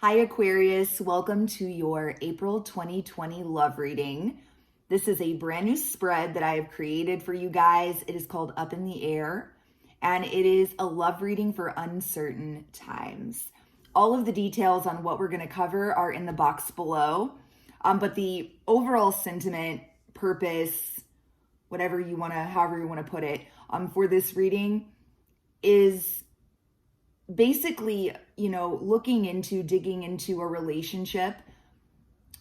Hi Aquarius, welcome to your April 2020 love reading. This is a brand new spread that I have created for you guys. It is called Up in the Air, and it is a love reading for uncertain times. All of the details on what we're going to cover are in the box below, but the overall sentiment, purpose, however you want to put it, for this reading is basically, digging into a relationship,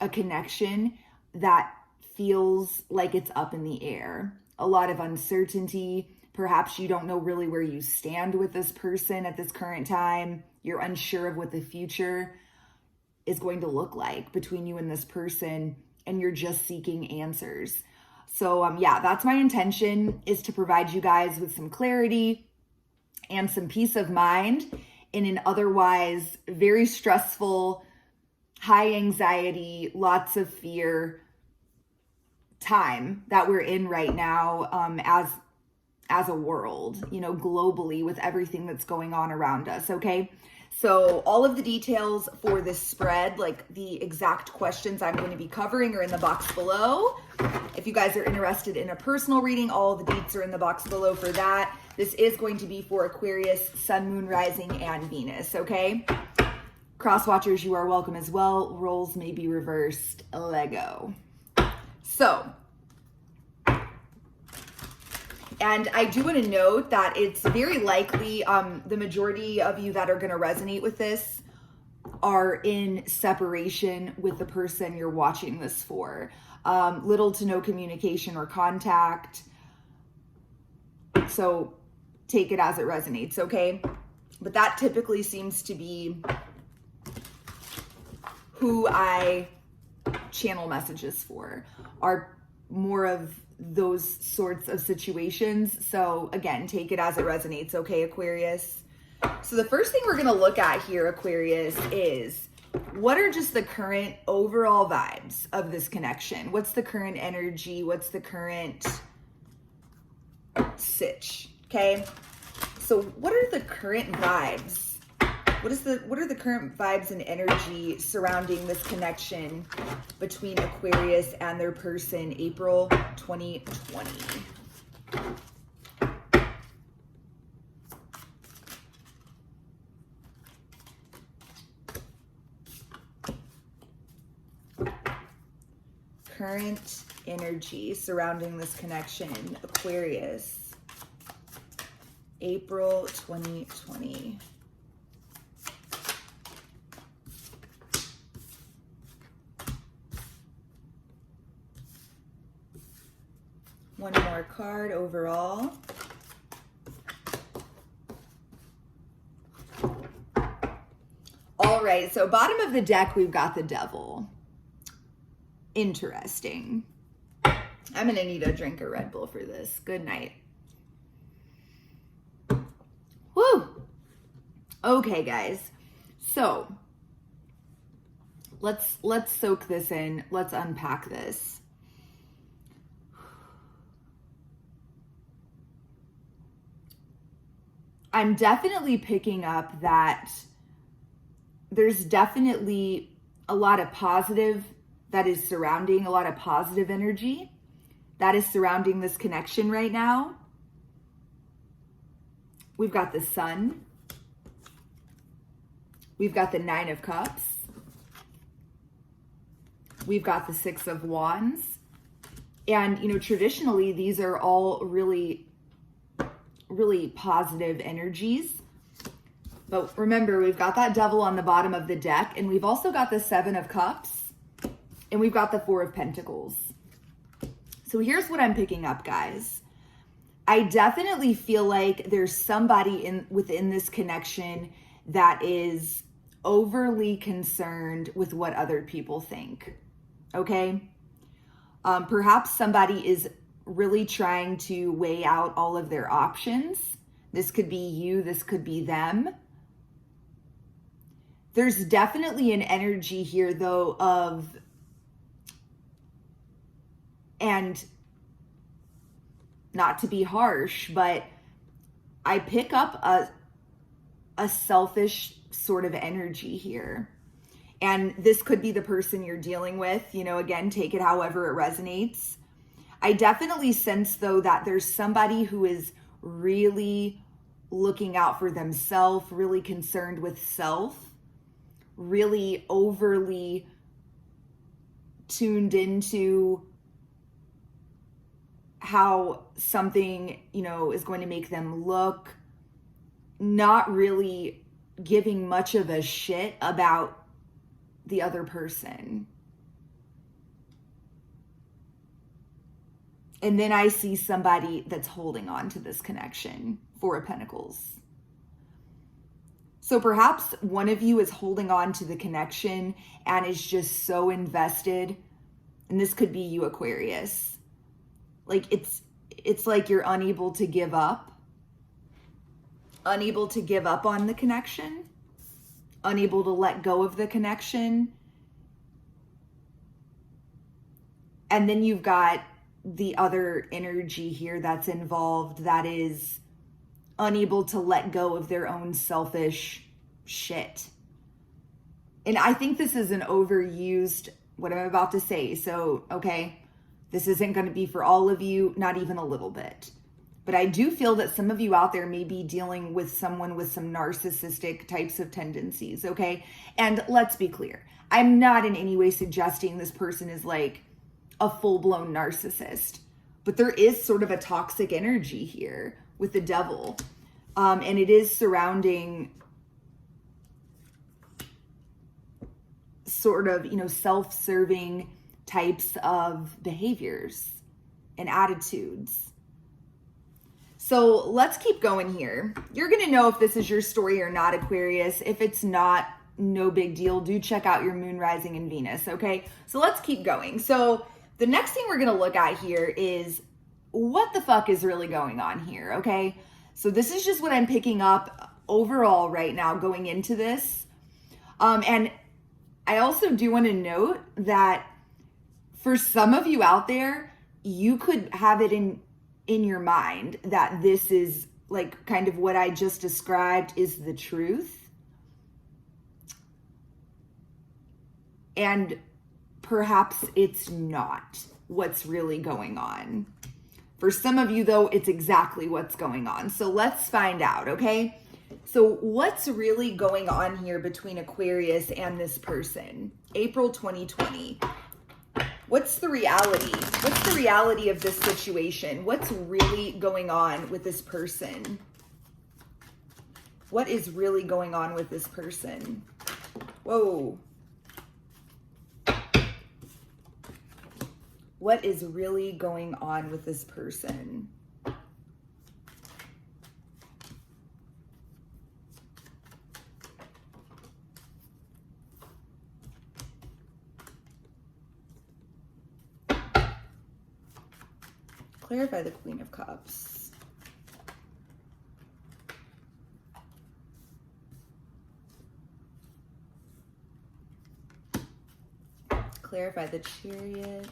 a connection that feels like it's up in the air. A lot of uncertainty. Perhaps you don't know really where you stand with this person at this current time. You're unsure of what the future is going to look like between you and this person, and you're just seeking answers. So that's my intention, is to provide you guys with some clarity and some peace of mind in an otherwise very stressful, high anxiety, lots of fear time that we're in right now, as a world, globally, with everything that's going on around us. Okay. So all of the details for this spread, like the exact questions I'm going to be covering, are in the box below. If you guys are interested in a personal reading, all the deets are in the box below for that. This is going to be for Aquarius, Sun, Moon, Rising, and Venus, okay? Cross watchers, you are welcome as well. Roles may be reversed. Lego. So, and I do want to note that it's very likely the majority of you that are going to resonate with this are in separation with the person you're watching this for. Little to no communication or contact. So take it as it resonates, okay? But that typically seems to be who I channel messages for, are more of those sorts of situations. So again, take it as it resonates, okay, Aquarius? So the first thing we're going to look at here, Aquarius, is what are just the current overall vibes of this connection? What's the current energy? What's the current sitch? Okay. So what are the current vibes? What are the current vibes and energy surrounding this connection between Aquarius and their person, April 2020? Current energy surrounding this connection, Aquarius, April 2020. One more card overall. All right, so bottom of the deck, we've got the Devil. Interesting. I'm gonna need a drink of Red Bull for this. Good night. Woo! Okay, guys. So let's soak this in. Let's unpack this. I'm definitely picking up that there's definitely a lot of positive that is surrounding, a lot of positive energy that is surrounding this connection right now. We've got the Sun. We've got the Nine of Cups. We've got the Six of Wands. And, traditionally, these are all really positive energies. But remember, we've got that Devil on the bottom of the deck, and we've also got the Seven of Cups, and we've got the Four of Pentacles. So here's what I'm picking up, guys. I definitely feel like there's somebody within this connection that is overly concerned with what other people think, okay? Perhaps somebody is really trying to weigh out all of their options. This could be you, this could be them. There's definitely an energy here, though, of, and not to be harsh, but I pick up a selfish sort of energy here. And this could be the person you're dealing with. You know, again, take it however it resonates. I definitely sense, though, that there's somebody who is really looking out for themselves, really concerned with self, really overly tuned into how something, you know, is going to make them look, not really giving much of a shit about the other person. And then I see somebody that's holding on to this connection, Four of Pentacles. So perhaps one of you is holding on to the connection and is just so invested. And this could be you, Aquarius. Like it's like you're unable to give up. Unable to give up on the connection. Unable to let go of the connection. And then you've got the other energy here that's involved that is unable to let go of their own selfish shit. And I think this is an overused, what I'm about to say. So, okay, this isn't going to be for all of you, not even a little bit. But I do feel that some of you out there may be dealing with someone with some narcissistic types of tendencies, okay? And let's be clear. I'm not in any way suggesting this person is like a full-blown narcissist, but there is sort of a toxic energy here with the devil. And it is surrounding sort of, you know, self-serving types of behaviors and attitudes. So let's keep going here. You're going to know if this is your story or not, Aquarius. If it's not, no big deal. Do check out your moon, rising, and Venus, okay? So let's keep going. So the next thing we're going to look at here is what the fuck is really going on here, okay? So this is just what I'm picking up overall right now going into this. And I also do want to note that for some of you out there, you could have it in your mind that this is like kind of what I just described is the truth. And perhaps it's not what's really going on. For some of you, though, it's exactly what's going on. So let's find out, okay? So what's really going on here between Aquarius and this person? April 2020. What's the reality? What's the reality of this situation? What's really going on with this person? What is really going on with this person? Whoa. What is really going on with this person? Clarify the Queen of Cups. Clarify the Chariot.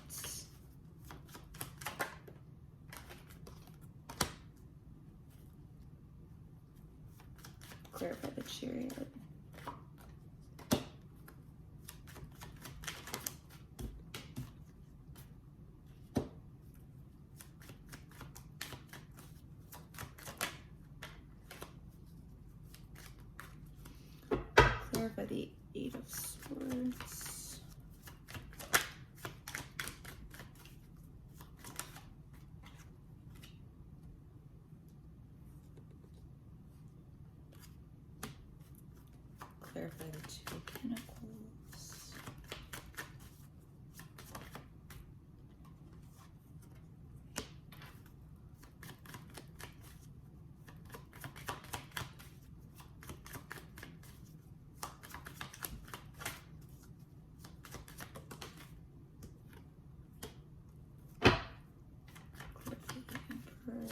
Clarify the Chariot. Clarify the Eight of Swords. Clarify the Two of Pentacles. Clarify the Emperor.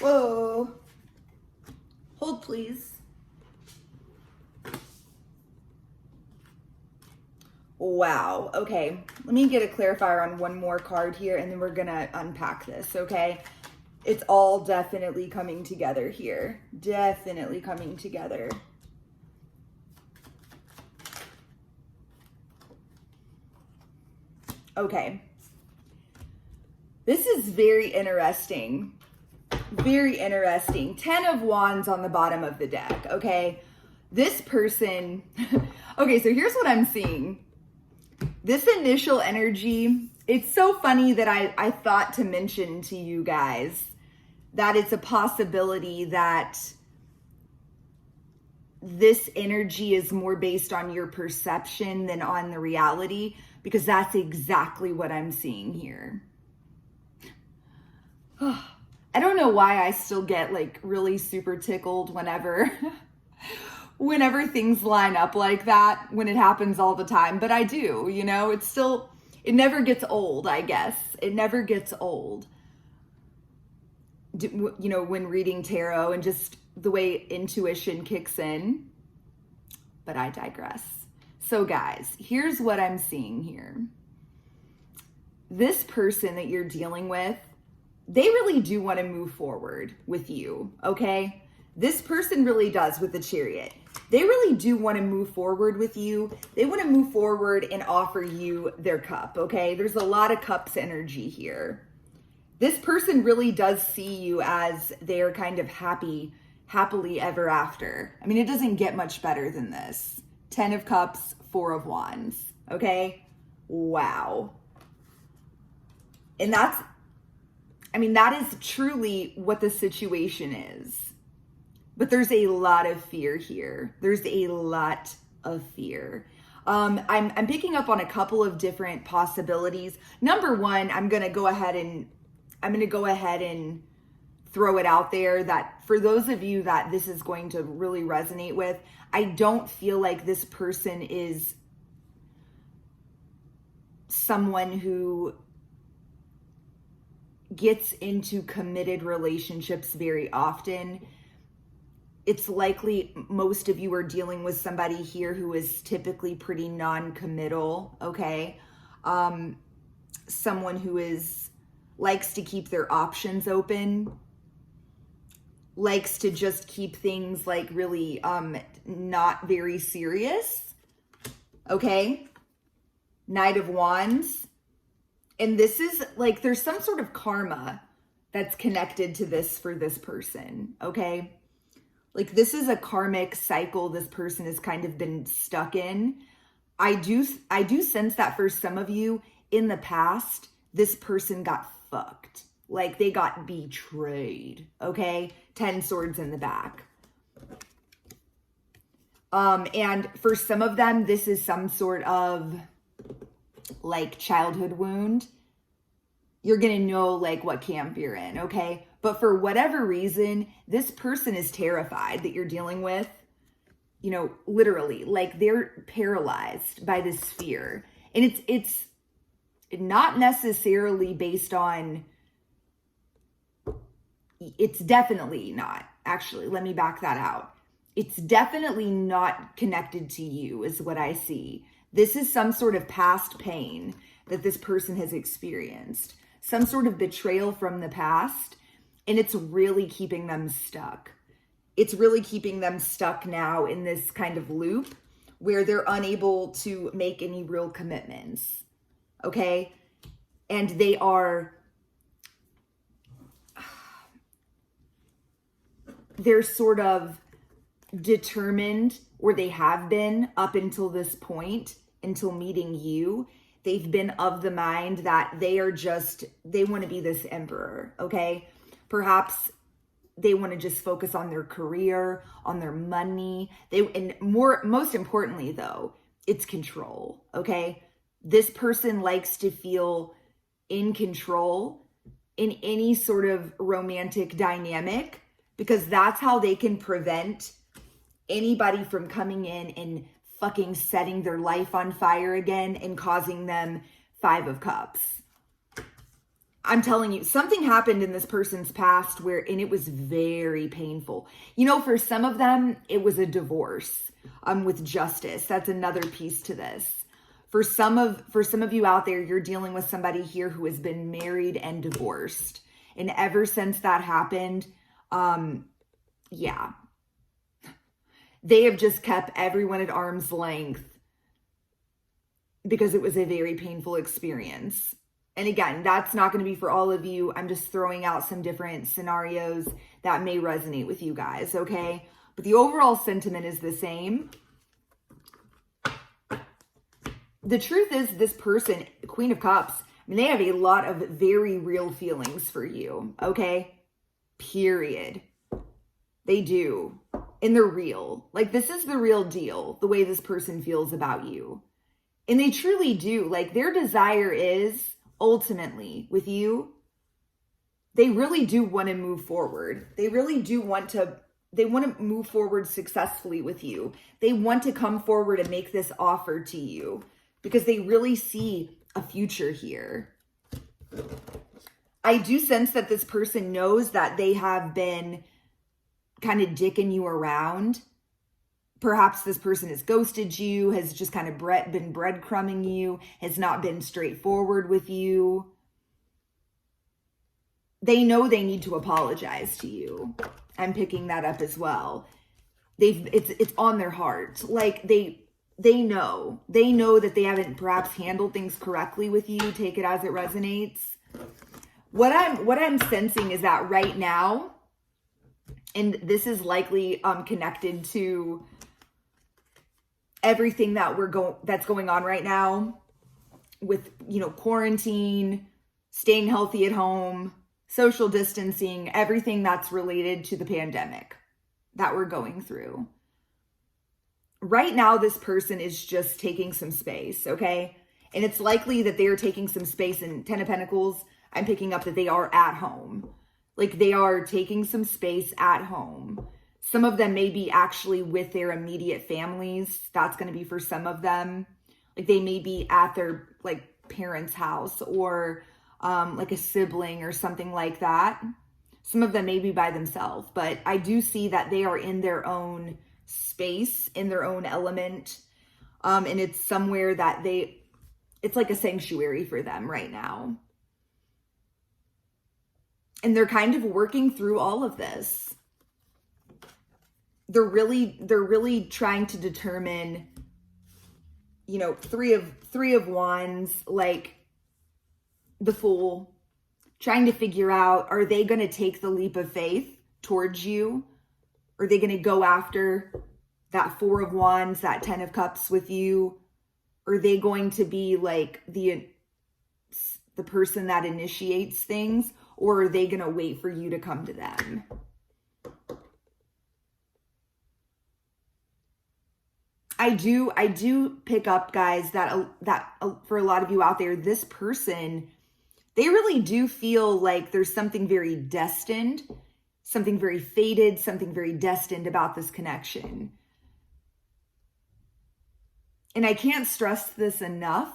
Whoa. Hold, please. Wow. Okay. Let me get a clarifier on one more card here, and then we're going to unpack this, okay? It's all definitely coming together here. Definitely coming together. Okay. This is very interesting. Very interesting. 10 of Wands on the bottom of the deck, okay? This person, okay, so here's what I'm seeing. This initial energy, it's so funny that I thought to mention to you guys that it's a possibility that this energy is more based on your perception than on the reality, because that's exactly what I'm seeing here. I don't know why I still get like really super tickled whenever things line up like that, when it happens all the time, but I do, you know, it never gets old, I guess. It never gets old. You know, when reading tarot and just the way intuition kicks in, but I digress. So guys, here's what I'm seeing here. This person that you're dealing with, they really do want to move forward with you, okay? This person really does with the Chariot. They really do want to move forward with you. They want to move forward and offer you their cup, okay? There's a lot of cups energy here. This person really does see you as their kind of happily ever after. I mean, it doesn't get much better than this. 10 of Cups, 4 of Wands, okay? Wow. And that is truly what the situation is. But there's a lot of fear here. There's a lot of fear. I'm picking up on a couple of different possibilities. Number one, I'm going to go ahead and throw it out there that for those of you that this is going to really resonate with, I don't feel like this person is someone who gets into committed relationships very often. It's likely most of you are dealing with somebody here who is typically pretty non-committal, okay? Someone who likes to keep their options open, likes to just keep things like really not very serious, okay? Knight of Wands. And this is like, there's some sort of karma that's connected to this for this person, okay? Like this is a karmic cycle this person has kind of been stuck in. I do sense that for some of you in the past, this person got fucked. Like they got betrayed, okay? 10 swords in the back. And for some of them, this is some sort of like childhood wound. You're going to know like what camp you're in, okay? But for whatever reason, this person is terrified that you're dealing with, you know, literally, like they're paralyzed by this fear. And it's not necessarily based on, it's definitely not, actually, let me back that out. It's definitely not connected to you is what I see. This is some sort of past pain that this person has experienced, some sort of betrayal from the past, and it's really keeping them stuck. It's really keeping them stuck now in this kind of loop where they're unable to make any real commitments, okay? And they're sort of determined, or they have been up until this point, until meeting you. They've been of the mind that they want to be this emperor, okay? Perhaps they want to just focus on their career, on their money. Most importantly though, it's control, okay? This person likes to feel in control in any sort of romantic dynamic, because that's how they can prevent anybody from coming in and fucking setting their life on fire again and causing them 5 of Cups. I'm telling you, something happened in this person's past and it was very painful. You know, for some of them, it was a divorce with justice. That's another piece to this. For some of you out there, you're dealing with somebody here who has been married and divorced. And ever since that happened, yeah, they have just kept everyone at arm's length because it was a very painful experience. And again, that's not going to be for all of you. I'm just throwing out some different scenarios that may resonate with you guys, okay? But the overall sentiment is the same. The truth is, this person, Queen of Cups, I mean, they have a lot of very real feelings for you, okay? Period. They do. And they're real. Like, this is the real deal, the way this person feels about you. And they truly do. Like, their desire is, ultimately, with you, they really do want to move forward. They really do want to, they want to move forward successfully with you. They want to come forward and make this offer to you because they really see a future here. I do sense that this person knows that they have been kind of dicking you around. Perhaps this person has ghosted you, has just kind of been breadcrumbing you, has not been straightforward with you. They know they need to apologize to you. I'm picking that up as well. It's on their heart. Like they know that they haven't perhaps handled things correctly with you. Take it as it resonates. What I'm sensing is that right now, and this is likely connected to everything that that's going on right now with, quarantine, staying healthy at home, social distancing, everything that's related to the pandemic that we're going through. Right now, this person is just taking some space, okay? And it's likely that they are taking some space. In Ten of Pentacles, I'm picking up that they are at home. Like, they are taking some space at home. Some of them may be actually with their immediate families. That's going to be for some of them. Like, they may be at their, parents' house or, a sibling or something like that. Some of them may be by themselves. But I do see that they are in their own space, in their own element. And it's somewhere that it's like a sanctuary for them right now. And they're kind of working through all of this. They're really trying to determine, three of wands, like the Fool, trying to figure out, are they going to take the leap of faith towards you? Are they going to go after that Four of Wands, that Ten of Cups with you? Are they going to be like the person that initiates things? Or are they going to wait for you to come to them? I do pick up, guys, that for a lot of you out there, this person, they really do feel like there's something very destined, something very fated, something very destined about this connection. And I can't stress this enough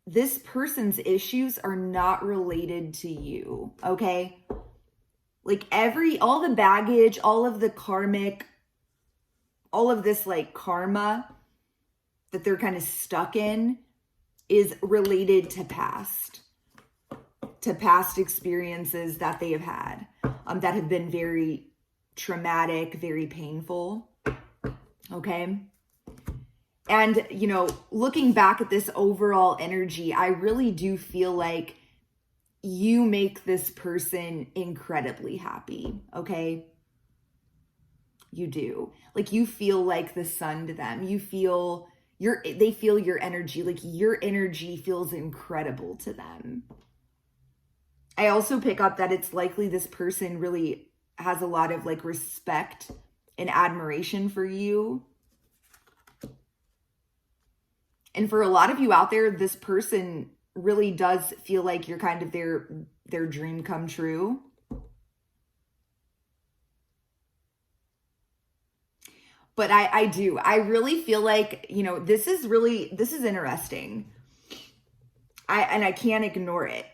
This person's issues are not related to you, okay? Like all the baggage, all of the karmic, all of this karma that they're kind of stuck in is related to past experiences that they have had that have been very traumatic, very painful, okay? And, looking back at this overall energy, I really do feel like you make this person incredibly happy, okay? You do. Like, you feel like the sun to them. You feel they feel your energy. Like, your energy feels incredible to them. I also pick up that it's likely this person really has a lot of respect and admiration for you. And for a lot of you out there, this person really does feel like you're kind of their dream come true. But I really feel like, this is interesting. I can't ignore it.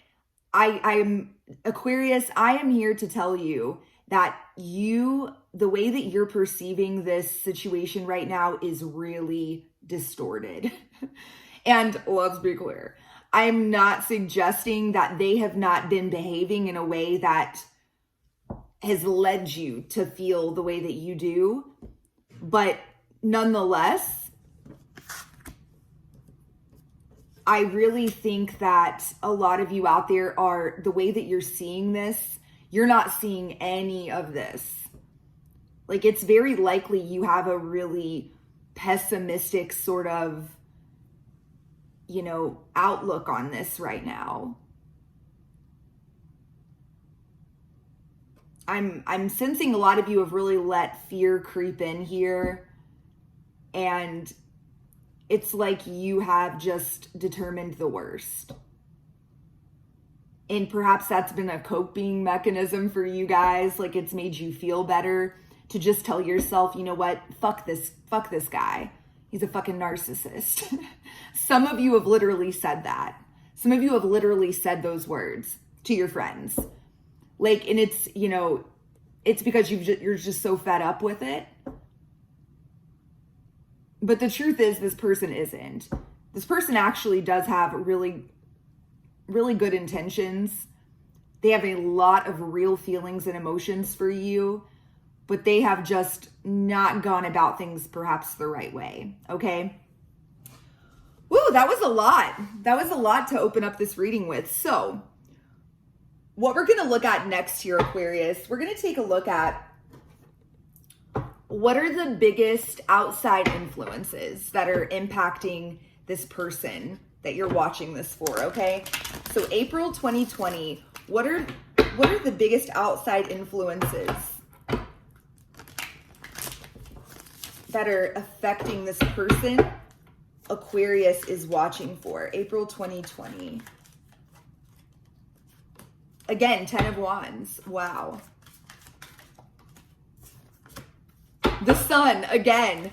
I'm Aquarius, I am here to tell you that the way that you're perceiving this situation right now is really distorted. And let's be clear, I'm not suggesting that they have not been behaving in a way that has led you to feel the way that you do. But nonetheless, I really think that a lot of you out there are, the way that you're seeing this, you're not seeing any of this. Like, it's very likely you have a really pessimistic sort of, you know, outlook on this right now. I'm sensing a lot of you have really let fear creep in here, and it's like you have just determined the worst. And perhaps that's been a coping mechanism for you guys. Like, it's made you feel better to just tell yourself, you know what, fuck this guy. He's a fucking narcissist. Some of you have literally said that. Some of you have literally said those words to your friends. Like, and it's, you know, it's because you're just so fed up with it. But the truth is, this person isn't. This person actually does have really, really good intentions. They have a lot of real feelings and emotions for you, but they have just not gone about things perhaps the right way, okay? Woo, that was a lot. That was a lot to open up this reading with. So, what we're going to look at next here, Aquarius, we're going to take a look at what are the biggest outside influences that are impacting this person that you're watching this for, okay? So April 2020, what are the biggest outside influences that are affecting this person Aquarius is watching for? April 2020. Again, 10 of Wands. Wow. The Sun, again.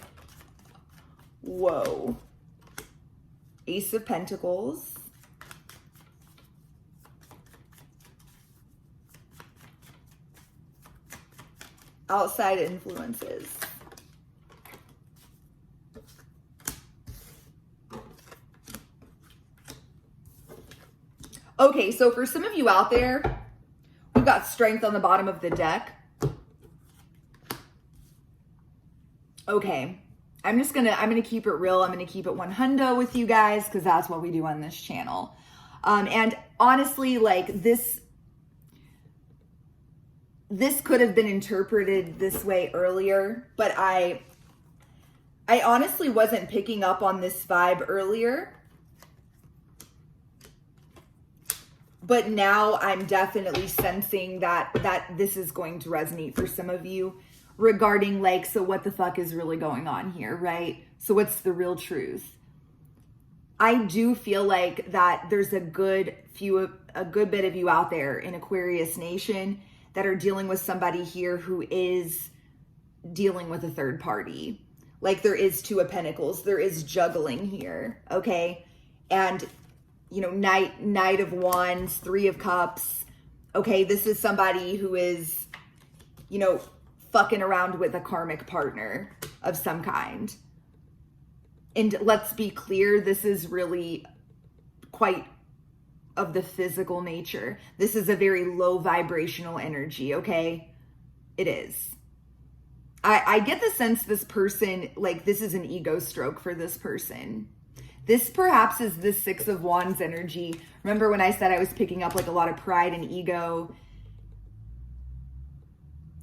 Whoa. Ace of Pentacles. Outside influences. Okay, so for some of you out there, we've got Strength on the bottom of the deck. Okay, I'm gonna keep it real. I'm gonna keep it 100 with you guys, because that's what we do on this channel. And honestly, like, this could have been interpreted this way earlier, but I honestly wasn't picking up on this vibe earlier. But now I'm definitely sensing that this is going to resonate for some of you regarding, like, so what the fuck is really going on here, right? So what's the real truth? I do feel like that there's a good bit of you out there in Aquarius Nation that are dealing with somebody here who is dealing with a third party. Like, there is Two of Pentacles, there is juggling here, okay? And you know, Knight of Wands, Three of Cups. Okay, this is somebody who is, you know, fucking around with a karmic partner of some kind. And let's be clear, this is really quite of the physical nature. This is a very low vibrational energy, okay? It is. I get the sense this person, like, this is an ego stroke for this person. This perhaps is the Six of Wands energy. Remember when I said I was picking up like a lot of pride and ego?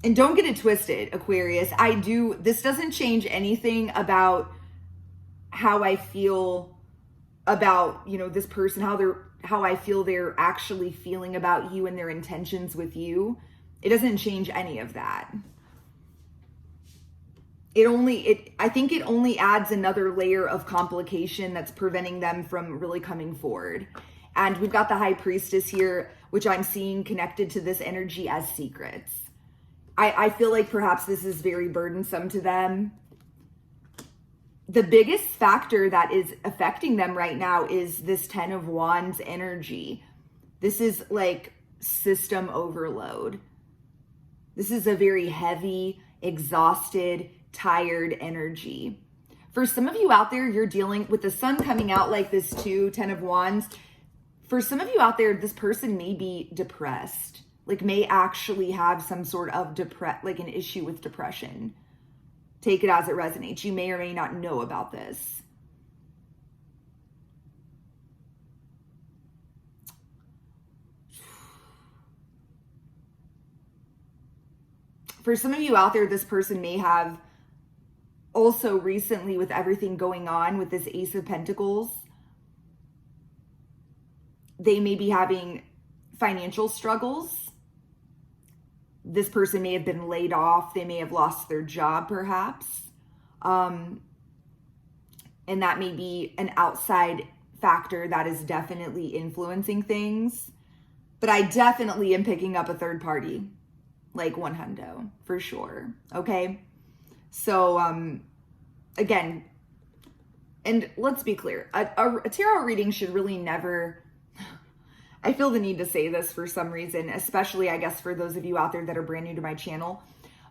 And don't get it twisted, Aquarius. This doesn't change anything about how I feel about, you know, this person, how I feel they're actually feeling about you and their intentions with you. It doesn't change any of that. I think it only adds another layer of complication that's preventing them from really coming forward. And we've got the High Priestess here, which I'm seeing connected to this energy as secrets. I feel like perhaps this is very burdensome to them. The biggest factor that is affecting them right now is this 10 of Wands energy. This is like system overload. This is a very heavy, exhausted, tired energy. For some of you out there, you're dealing with the sun coming out like this too, 10 of Wands. For some of you out there, this person may be depressed, like may actually have some sort of like an issue with depression. Take it as it resonates. You may or may not know about this. For some of you out there, this person may have also recently, with everything going on with this Ace of Pentacles, they may be having financial struggles. This person may have been laid off. They may have lost their job, perhaps. And that may be an outside factor that is definitely influencing things. But I definitely am picking up a third party, like one hundo, for sure. Okay? So, again, and let's be clear, a tarot reading should really never, I feel the need to say this for some reason, especially, I guess, for those of you out there that are brand new to my channel,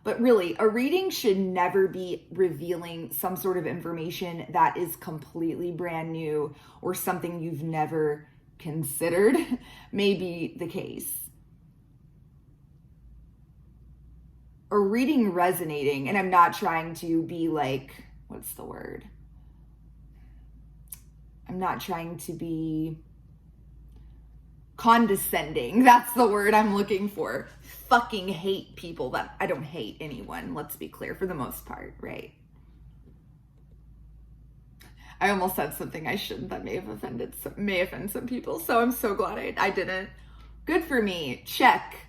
but really, a reading should never be revealing some sort of information that is completely brand new or something you've never considered may be the case. A reading resonating, and I'm not trying to be like, what's the word? I'm not trying to be condescending. That's the word I'm looking for. Fucking hate people that I don't hate anyone. Let's be clear, for the most part, right? I almost said something I shouldn't that may offend some people. So I'm so glad I didn't. Good for me. Check.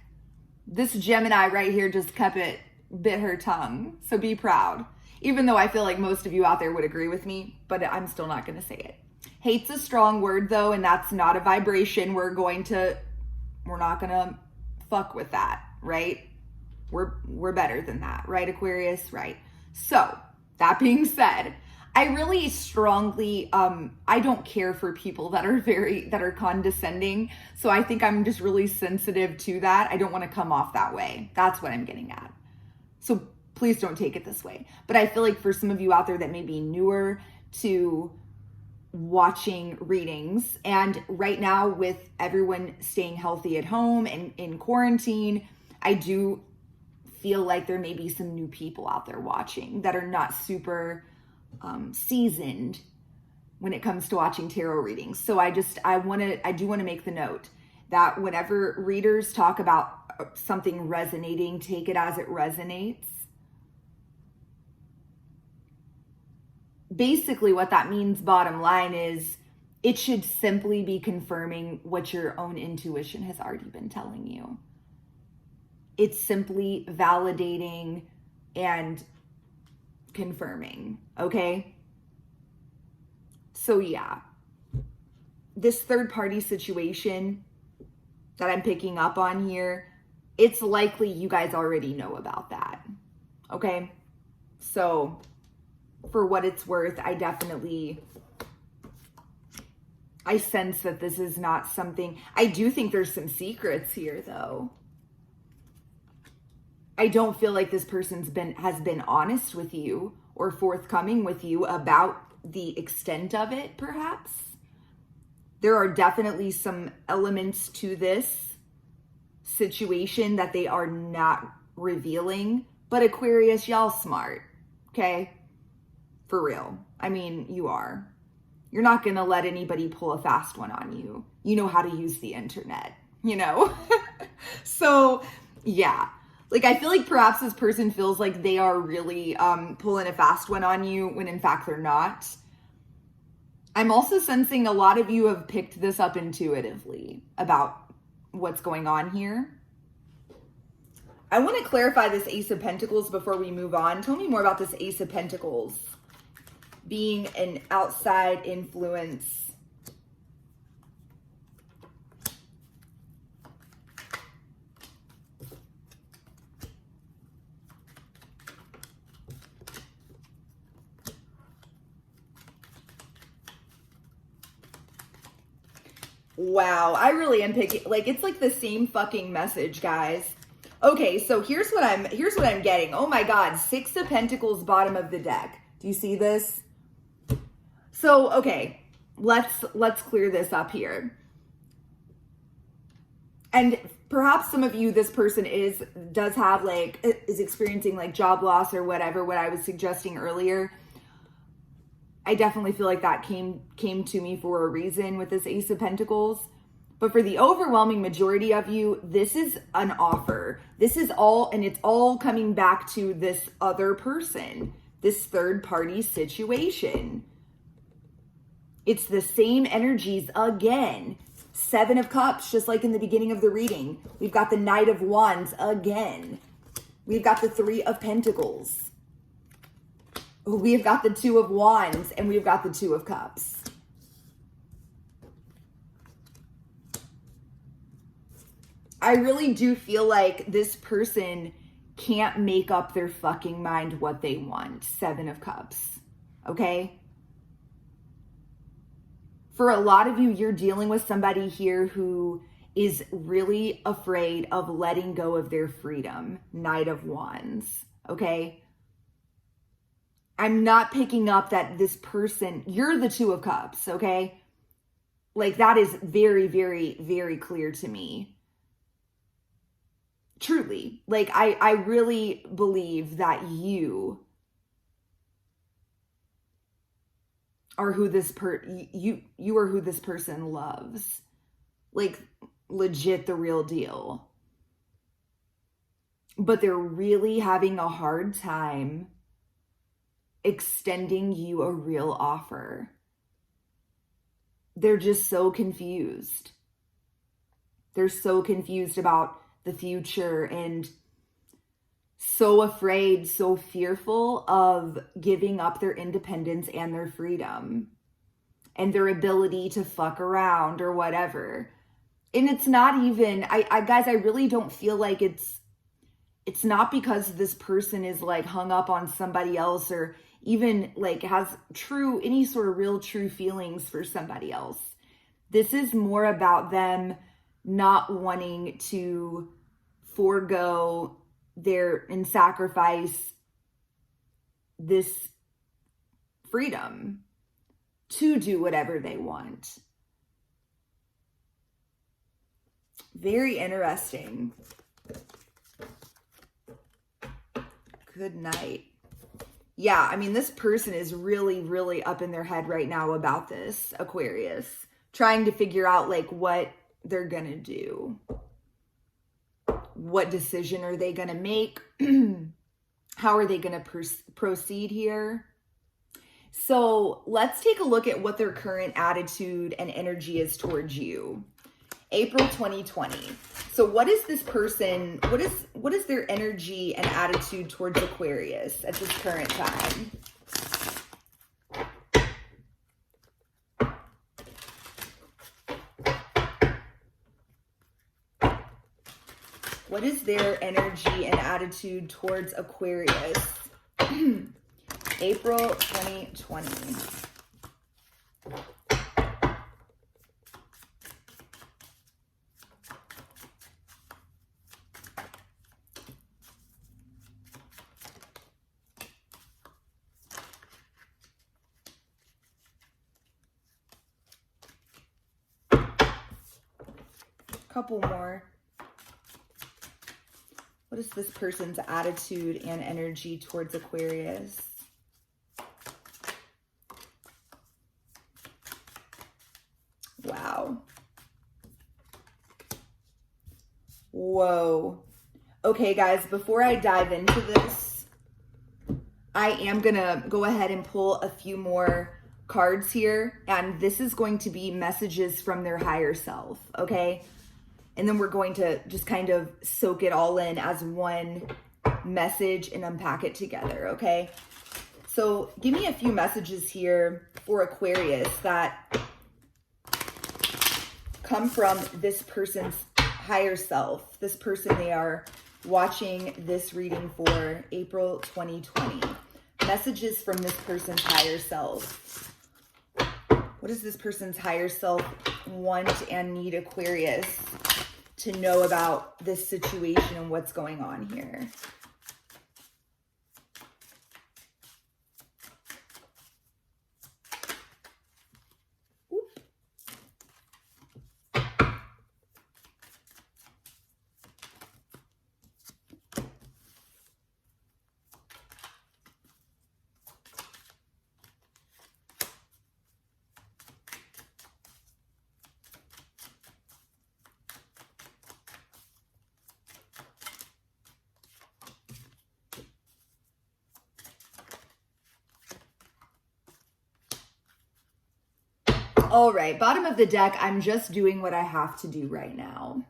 This Gemini right here just bit her tongue. So be proud. Even though I feel like most of you out there would agree with me, but I'm still not going to say it. Hate's a strong word though, and that's not a vibration. We're not going to fuck with that, right? We're better than that, right, Aquarius? Right. So that being said, I really strongly, I don't care for people that are condescending. So I think I'm just really sensitive to that. I don't want to come off that way. That's what I'm getting at. So please don't take it this way. But I feel like for some of you out there that may be newer to watching readings, and right now with everyone staying healthy at home and in quarantine, I do feel like there may be some new people out there watching that are not super seasoned when it comes to watching tarot readings. So I do want to make the note that whenever readers talk about something resonating, take it as it resonates. Basically what that means, bottom line, is it should simply be confirming what your own intuition has already been telling you. It's simply validating and confirming, okay? So yeah, this third party situation that I'm picking up on here, it's likely you guys already know about that, okay? So for what it's worth, I sense that this is not something, I do think there's some secrets here though. I don't feel like this person's has been honest with you or forthcoming with you about the extent of it, perhaps. There are definitely some elements to this situation that they are not revealing, but Aquarius, y'all smart, okay? For real. I mean, you are. You're not going to let anybody pull a fast one on you. You know how to use the internet, you know? So, yeah. Like, I feel like perhaps this person feels like they are really pulling a fast one on you when in fact they're not. I'm also sensing a lot of you have picked this up intuitively about what's going on here. I want to clarify this Ace of Pentacles before we move on. Tell me more about this Ace of Pentacles being an outside influence. Wow, I really am picking, like, it's like the same fucking message, guys. Okay, so here's what I'm getting. Oh my God, Six of Pentacles, bottom of the deck. Do you see this? So, okay, let's clear this up here. And perhaps some of you, this person does have like, is experiencing like job loss or whatever, what I was suggesting earlier. I definitely feel like that came to me for a reason with this Ace of Pentacles. But for the overwhelming majority of you, this is an offer. This is all, and it's all coming back to this other person, this third party situation. It's the same energies again. Seven of Cups, just like in the beginning of the reading. We've got the Knight of Wands again. We've got the Three of Pentacles. We've got the Two of Wands, and we've got the Two of Cups. I really do feel like this person can't make up their fucking mind what they want. Seven of Cups. Okay? For a lot of you, you're dealing with somebody here who is really afraid of letting go of their freedom. Knight of Wands. Okay? I'm not picking up that this person, you're the Two of Cups. Okay? Like that is very, very, very clear to me. Truly, like I really believe that you are who this you are who this person loves. Like legit the real deal. But they're really having a hard time extending you a real offer. They're just so confused. They're so confused about the future and so afraid, so fearful of giving up their independence and their freedom and their ability to fuck around or whatever. And it's not even, guys, I really don't feel like it's not because this person is like hung up on somebody else or even like has any sort of real true feelings for somebody else. This is more about them not wanting to forego and sacrifice this freedom to do whatever they want. Very interesting. Good night. Yeah, I mean, this person is really, really up in their head right now about this, Aquarius, trying to figure out like what they're gonna do. What decision are they gonna make? How are they gonna proceed here? So let's take a look at what their current attitude and energy is towards you. April 2020. So what is this person, what is their energy and attitude towards Aquarius at this current time? What is their energy and attitude towards Aquarius? April 2020. Couple more. What is this person's attitude and energy towards Aquarius? Wow. Whoa. Okay, guys, before I dive into this, I am going to go ahead and pull a few more cards here. And this is going to be messages from their higher self, okay? And then we're going to just kind of soak it all in as one message and unpack it together, okay? So give me a few messages here for Aquarius that come from this person's higher self. This person they are watching this reading for, April 2020. Messages from this person's higher self. What does this person's higher self want and need Aquarius to know about this situation and what's going on here? All right, bottom of the deck, I'm just doing what I have to do right now.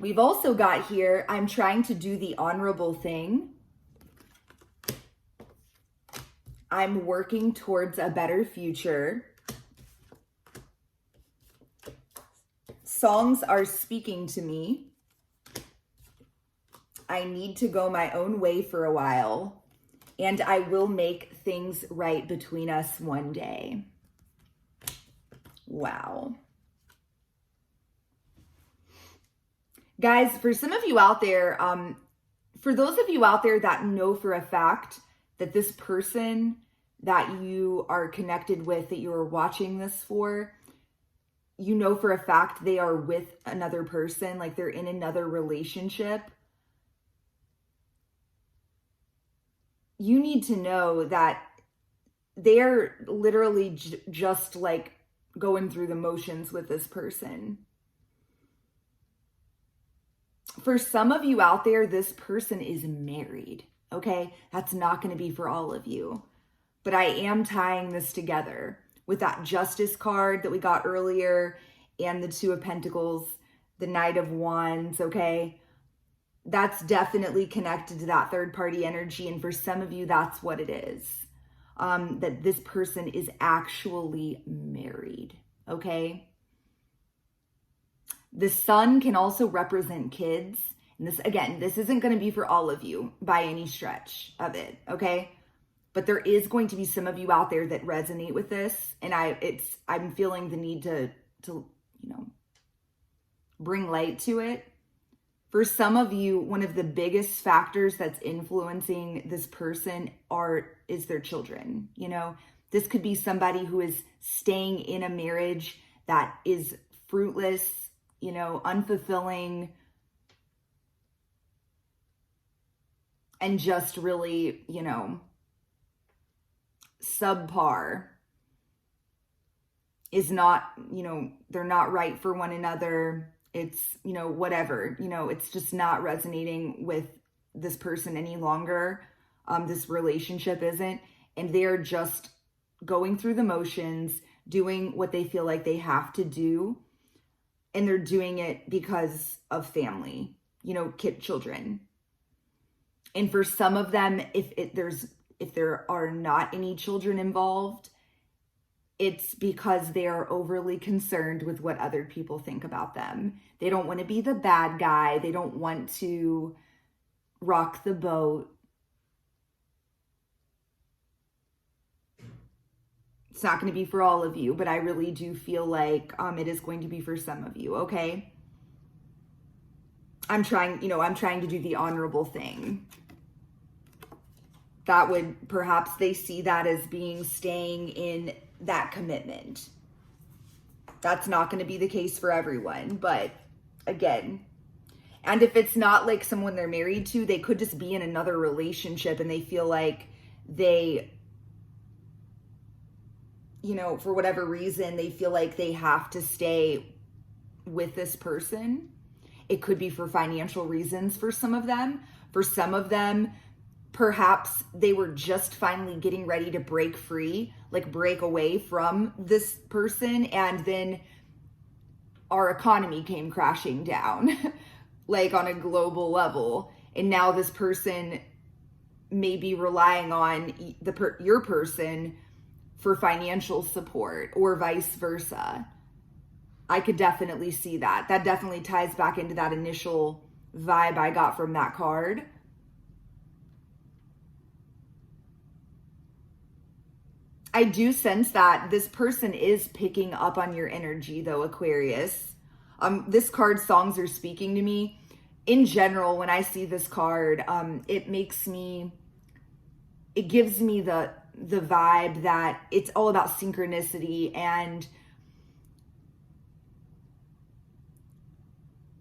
We've also got here, I'm trying to do the honorable thing. I'm working towards a better future. Songs are speaking to me. I need to go my own way for a while, and I will make things right between us one day. Wow. Guys, for some of you out there, for those of you out there that know for a fact that this person that you are connected with, that you're watching this for, you know for a fact they are with another person, like they're in another relationship. You need to know that they're literally just like going through the motions with this person. For some of you out there, this person is married, okay? That's not going to be for all of you. But I am tying this together with that Justice card that we got earlier and the Two of Pentacles, the Knight of Wands, okay? That's definitely connected to that third party energy. And for some of you, that's what it is. That this person is actually married, okay? The sun can also represent kids. And this, again, this isn't going to be for all of you by any stretch of it, okay? But there is going to be some of you out there that resonate with this. And I'm feeling the need to bring light to it. For some of you, one of the biggest factors that's influencing this person is their children. You know, this could be somebody who is staying in a marriage that is fruitless, you know, unfulfilling, and just really, you know, subpar. Is not, you know, they're not right for one another. It's, you know, whatever, you know, it's just not resonating with this person any longer. This relationship isn't, and they're just going through the motions, doing what they feel like they have to do. And they're doing it because of family, you know, children. And for some of them, if there are not any children involved, it's because they are overly concerned with what other people think about them. They don't want to be the bad guy. They don't want to rock the boat. It's not going to be for all of you, but I really do feel like it is going to be for some of you, okay? I'm trying to do the honorable thing. That would, perhaps they see that as being staying in that commitment. That's not going to be the case for everyone, but again, and if it's not like someone they're married to, they could just be in another relationship and they feel like they, you know, for whatever reason, they feel like they have to stay with this person. It could be for financial reasons for some of them. For some of them, perhaps they were just finally getting ready to break free, like break away from this person, and then our economy came crashing down, like on a global level. And now this person may be relying on your person for financial support, or vice versa. I could definitely see that. That definitely ties back into that initial vibe I got from that card. I do sense that this person is picking up on your energy though, Aquarius. This card, songs are speaking to me. In general, when I see this card, it gives me the vibe that it's all about synchronicity, and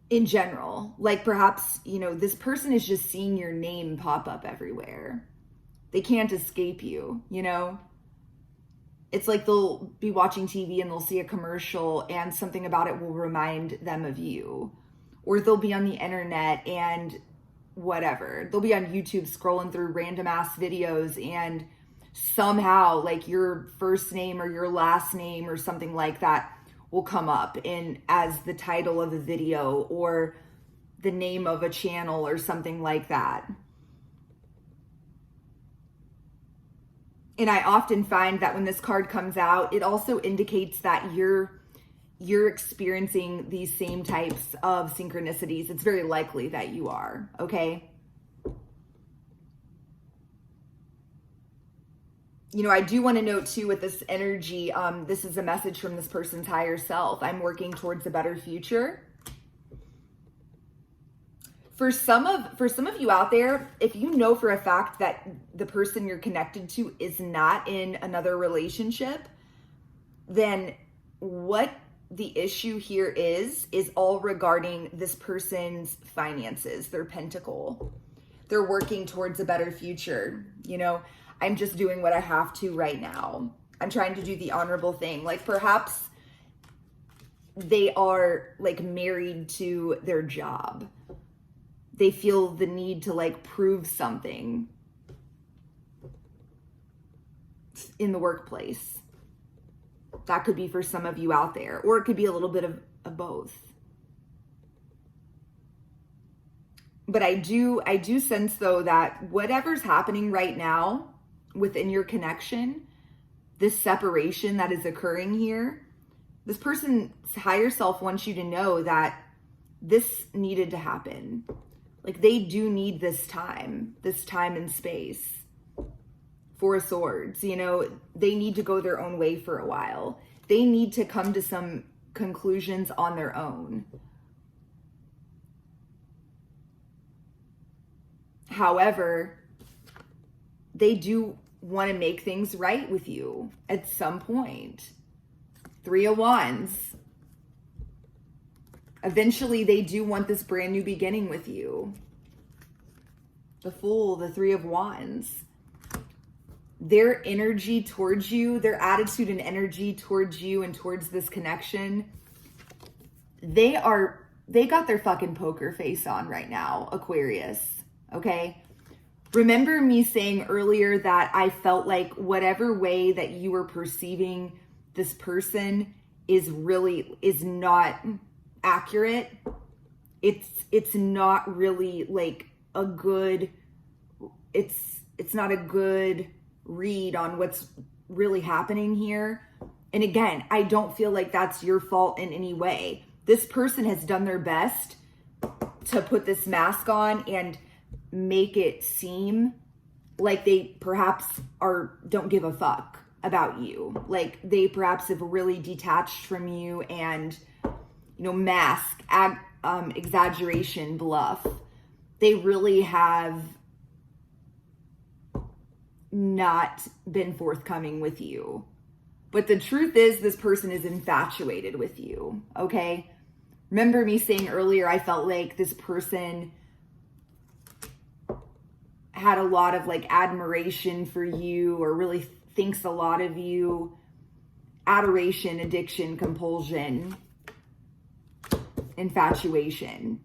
in general, like perhaps, you know, this person is just seeing your name pop up everywhere. They can't escape you, you know? It's like they'll be watching TV and they'll see a commercial and something about it will remind them of you. Or they'll be on the internet and whatever. They'll be on YouTube scrolling through random ass videos and somehow like your first name or your last name or something like that will come up in as the title of a video or the name of a channel or something like that. And I often find that when this card comes out, it also indicates that you're experiencing these same types of synchronicities. It's very likely that you are, okay? You know, I do want to note too with this energy, this is a message from this person's higher self. I'm working towards a better future. For some of you out there, if you know for a fact that the person you're connected to is not in another relationship, then what the issue here is all regarding this person's finances, their pentacle. They're working towards a better future. You know, I'm just doing what I have to right now. I'm trying to do the honorable thing. Like perhaps they are like married to their job. They feel the need to like prove something in the workplace. That could be for some of you out there, or it could be a little bit of both. But I do sense though that whatever's happening right now within your connection, this separation that is occurring here, this person's higher self wants you to know that this needed to happen. Like they do need this time and space. Four of Swords, you know, they need to go their own way for a while. They need to come to some conclusions on their own. However, they do want to make things right with you at some point. Three of Wands. Eventually, they do want this brand new beginning with you. The Fool, the Three of Wands. Their energy towards you, their attitude and energy towards you and towards this connection, they got their fucking poker face on right now, Aquarius, okay? Remember me saying earlier that I felt like whatever way that you were perceiving this person is not accurate. It's not really like a good, it's not a good read on what's really happening here. And again, I don't feel like that's your fault in any way. This person has done their best to put this mask on and make it seem like they perhaps don't give a fuck about you. Like they perhaps have really detached from you and, you know, mask, exaggeration, bluff. They really have not been forthcoming with you. But the truth is this person is infatuated with you, okay? Remember me saying earlier, I felt like this person had a lot of like admiration for you or really thinks a lot of you. Adoration, addiction, compulsion, infatuation,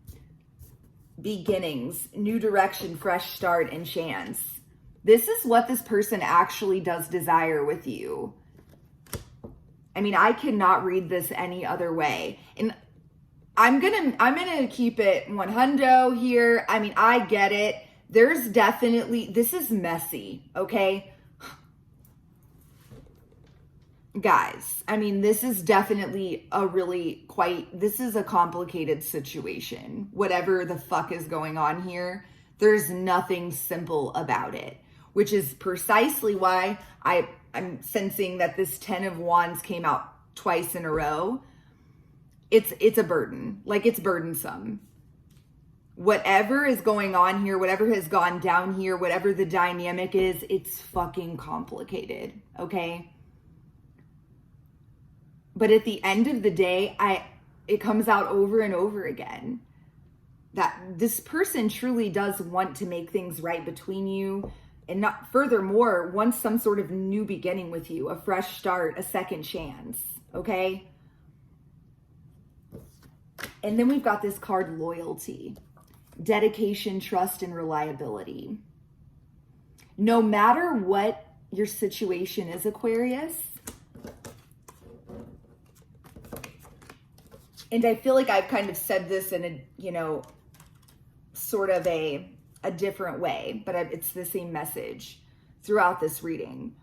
beginnings, new direction, fresh start, and chance. This is what this person actually does desire with you. I mean, I cannot read this any other way. And I'm gonna keep it 100 here. I mean, I get it. There's definitely, this is messy, okay? Guys, I mean, this is definitely this is a complicated situation. Whatever the fuck is going on here, there's nothing simple about it, which is precisely why I'm sensing that this 10 of Wands came out twice in a row. It's a burden, like it's burdensome. Whatever is going on here, whatever has gone down here, whatever the dynamic is, it's fucking complicated, okay? But at the end of the day, it comes out over and over again that this person truly does want to make things right between you, and not furthermore, wants some sort of new beginning with you, a fresh start, a second chance, okay? And then we've got this card, loyalty, dedication, trust, and reliability. No matter what your situation is, Aquarius. And I feel like I've kind of said this in a, you know, sort of a different way, but it's the same message throughout this reading.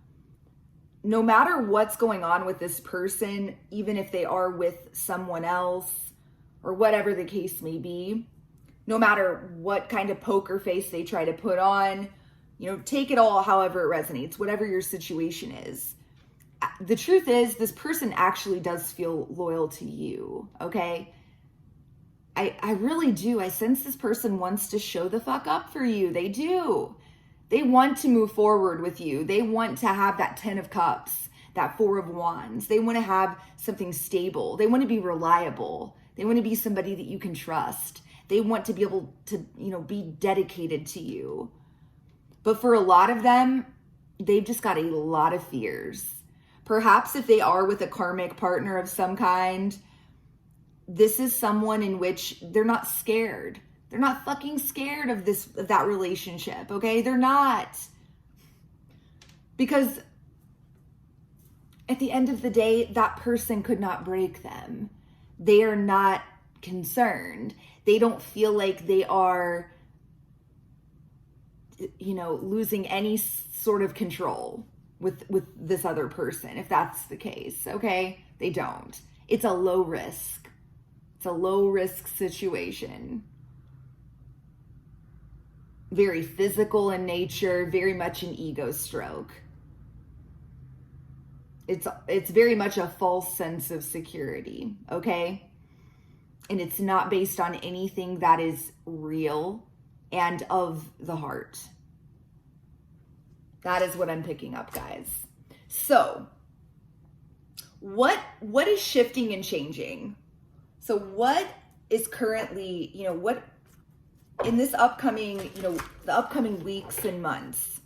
No matter what's going on with this person, even if they are with someone else or whatever the case may be, no matter what kind of poker face they try to put on, you know, take it all however it resonates, whatever your situation is. The truth is, this person actually does feel loyal to you, okay? I really do. I sense this person wants to show the fuck up for you. They do. They want to move forward with you. They want to have that 10 of cups, that 4 of wands. They want to have something stable. They want to be reliable. They want to be somebody that you can trust. They want to be able to, you know, be dedicated to you. But for a lot of them, they've just got a lot of fears. Perhaps if they are with a karmic partner of some kind, this is someone in which they're not scared. They're not fucking scared of that relationship, okay? They're not. Because at the end of the day, that person could not break them. They are not concerned. They don't feel like they are, you know, losing any sort of control with this other person, if that's the case, okay? They don't. It's a low risk. It's a low risk situation. Very physical in nature, very much an ego stroke. It's very much a false sense of security, okay? And it's not based on anything that is real and of the heart. That is what I'm picking up, guys. So, what is shifting and changing? So what is currently, you know, what in this upcoming, you know, the upcoming weeks and months,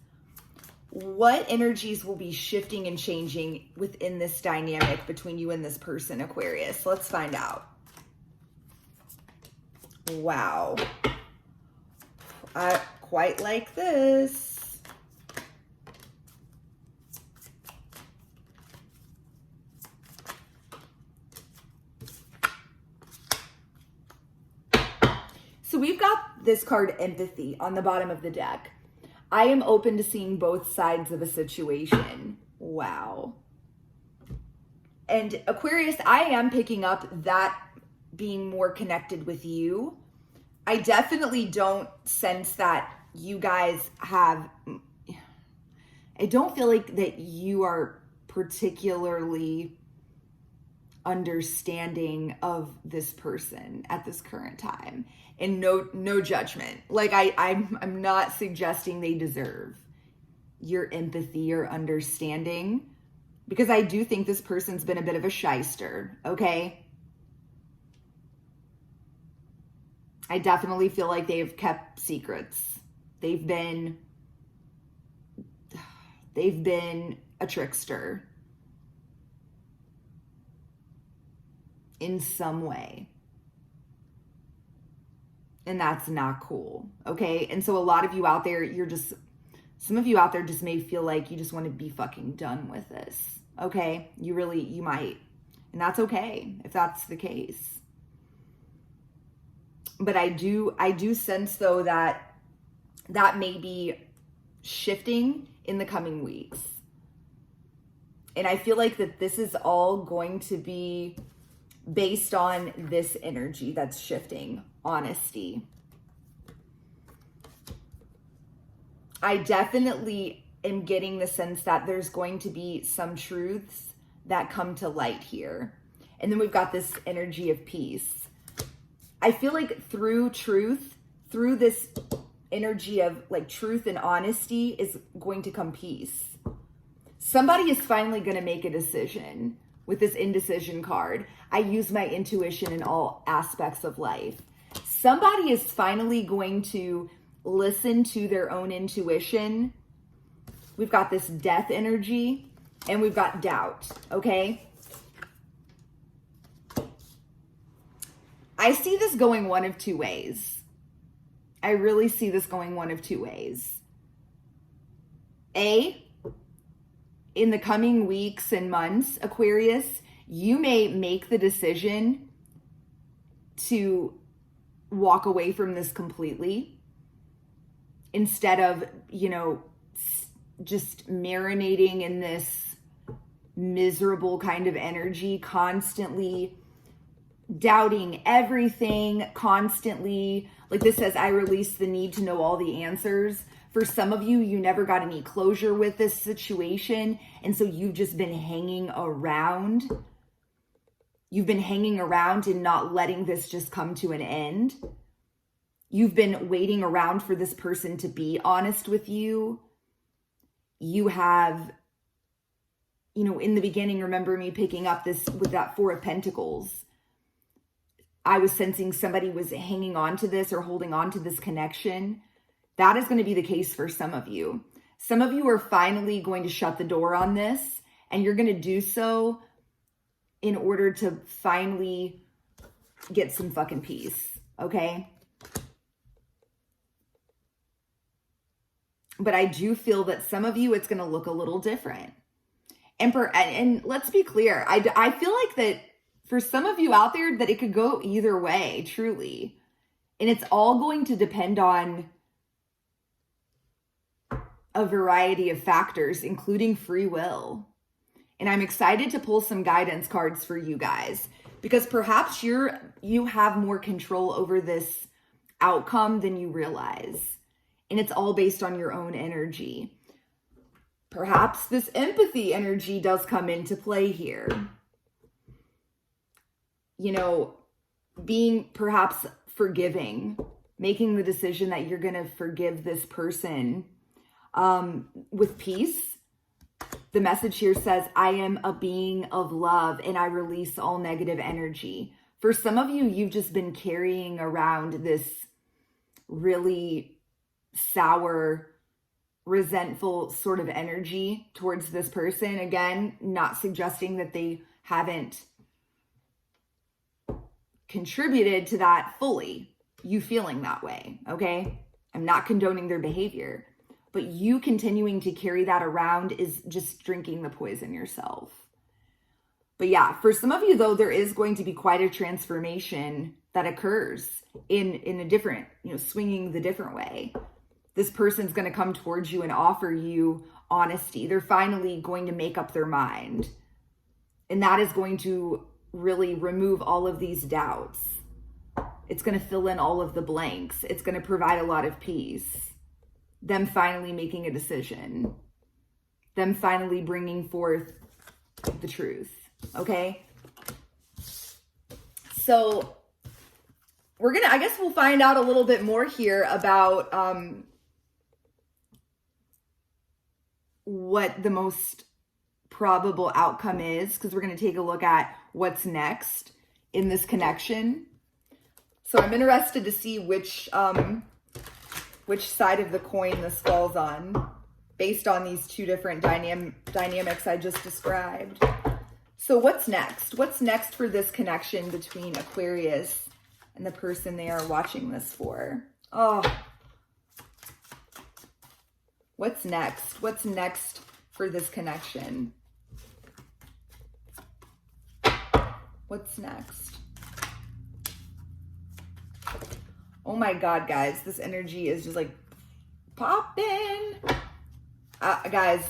what energies will be shifting and changing within this dynamic between you and this person, Aquarius? Let's find out. Wow. I quite like this. So we've got this card, Empathy, on the bottom of the deck. I am open to seeing both sides of a situation. Wow. And Aquarius, I am picking up that being more connected with you. I definitely don't sense that you guys have, I don't feel like that you are particularly understanding of this person at this current time. And no judgment. Like I'm not suggesting they deserve your empathy or understanding, because I do think this person's been a bit of a shyster, okay? I definitely feel like they've kept secrets. They've been a trickster in some way. And that's not cool, okay? And so a lot of you out there, some of you out there just may feel like you just want to be fucking done with this, okay? You might. And that's okay if that's the case. But I do sense though that may be shifting in the coming weeks. And I feel like that this is all going to be based on this energy that's shifting. Honesty. I definitely am getting the sense that there's going to be some truths that come to light here. And then we've got this energy of peace. I feel like through truth, through this energy of like truth and honesty is going to come peace. Somebody is finally going to make a decision with this indecision card. I use my intuition in all aspects of life. Somebody is finally going to listen to their own intuition. We've got this death energy and we've got doubt, okay? I see this going one of two ways. I really see this going one of two ways. A, in the coming weeks and months, Aquarius, you may make the decision to walk away from this completely instead of, you know, just marinating in this miserable kind of energy, constantly doubting everything, constantly, like this says, I release the need to know all the answers. For some of you, you never got any closure with this situation, and so you've just been hanging around. You've been hanging around and not letting this just come to an end. You've been waiting around for this person to be honest with you. You have, you know, in the beginning, remember me picking up this with that Four of Pentacles. I was sensing somebody was hanging on to this or holding on to this connection. That is going to be the case for some of you. Some of you are finally going to shut the door on this, and you're going to do so in order to finally get some fucking peace, okay? But I do feel that some of you, it's going to look a little different. And let's be clear, I feel like that for some of you out there that it could go either way, truly. And it's all going to depend on a variety of factors, including free will. And I'm excited to pull some guidance cards for you guys, because perhaps you have more control over this outcome than you realize. And it's all based on your own energy. Perhaps this empathy energy does come into play here. You know, being perhaps forgiving, making the decision that you're going to forgive this person with peace. The message here says, I am a being of love and I release all negative energy. For some of you, you've just been carrying around this really sour, resentful sort of energy towards this person. Again, not suggesting that they haven't contributed to that fully, you feeling that way, okay? I'm not condoning their behavior. But you continuing to carry that around is just drinking the poison yourself. But yeah, for some of you though, there is going to be quite a transformation that occurs in a different, you know, swinging the different way. This person's going to come towards you and offer you honesty. They're finally going to make up their mind. And that is going to really remove all of these doubts. It's going to fill in all of the blanks. It's going to provide a lot of peace. Them finally making a decision, them finally bringing forth the truth, okay? So I guess we'll find out a little bit more here about what the most probable outcome is, because we're going to take a look at what's next in this connection. So I'm interested to see which side of the coin this falls on based on these two different dynamics I just described. So what's next? What's next for this connection between Aquarius and the person they are watching this for? Oh, what's next? What's next for this connection? What's next? Oh my God, guys, this energy is just like popping. Guys,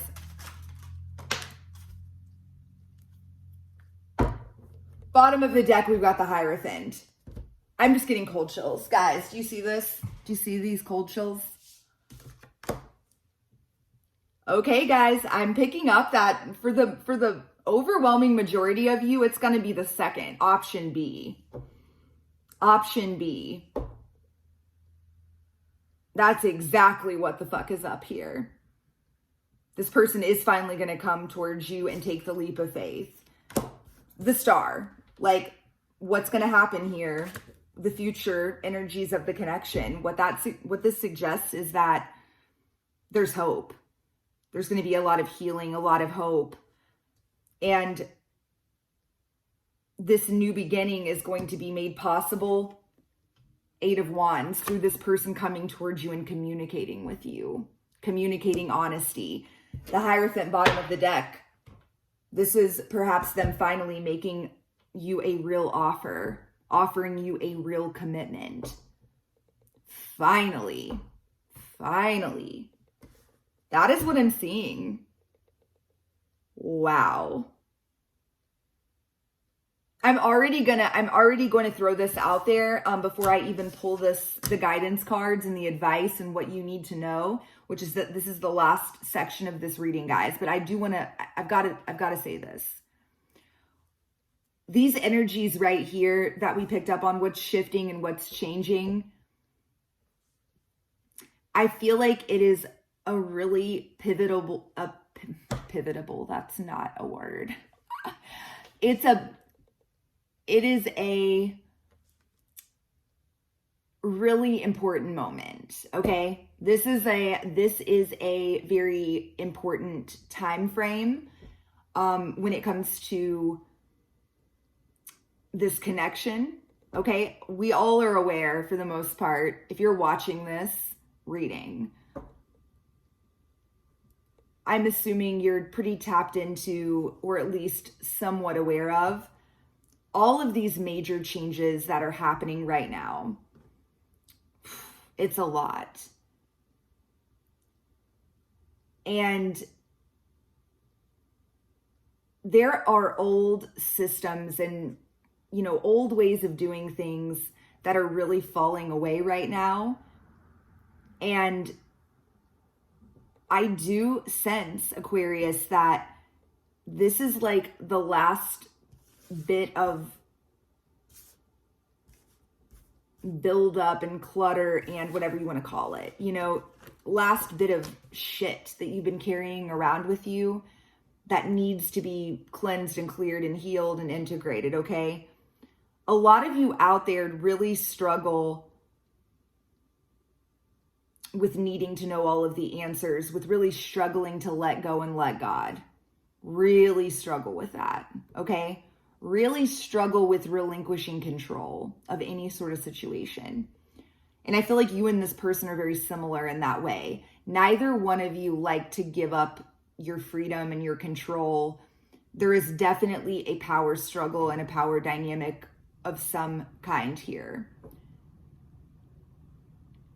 bottom of the deck, we've got the Hierophant. I'm just getting cold chills. Guys, do you see this? Do you see these cold chills? Okay, guys, I'm picking up that for the overwhelming majority of you, it's going to be the second, option B. Option B. That's exactly what the fuck is up here. This person is finally going to come towards you and take the leap of faith. The Star. Like, what's going to happen here? The future energies of the connection. What this suggests is that there's hope. There's going to be a lot of healing, a lot of hope. And this new beginning is going to be made possible, Eight of Wands, through this person coming towards you and communicating with you, communicating honesty. The Hierophant, bottom of the deck. This is perhaps them finally making you a real offer, offering you a real commitment. Finally. Finally. That is what I'm seeing. Wow. I'm already going to throw this out there before I even pull the guidance cards and the advice and what you need to know, which is that this is the last section of this reading, guys. But I do want to, I've got to say this. These energies right here that we picked up on, what's shifting and what's changing, I feel like it is a really pivotal, that's not a word. It is a really important moment, okay? This is a very important time frame when it comes to this connection, okay? We all are aware, for the most part, if you're watching this reading, I'm assuming you're pretty tapped into, or at least somewhat aware of, all of these major changes that are happening right now. It's a lot. And there are old systems and, old ways of doing things that are really falling away right now. And I do sense, Aquarius, that this is like the last bit of build up and clutter and whatever you want to call it, last bit of shit that you've been carrying around with you that needs to be cleansed and cleared and healed and integrated, okay? A lot of you out there really struggle with needing to know all of the answers, with really struggling to let go and let God. Really struggle with that, okay? Really struggle with relinquishing control of any sort of situation. And I feel like you and this person are very similar in that way. Neither one of you like to give up your freedom and your control. There is definitely a power struggle and a power dynamic of some kind here.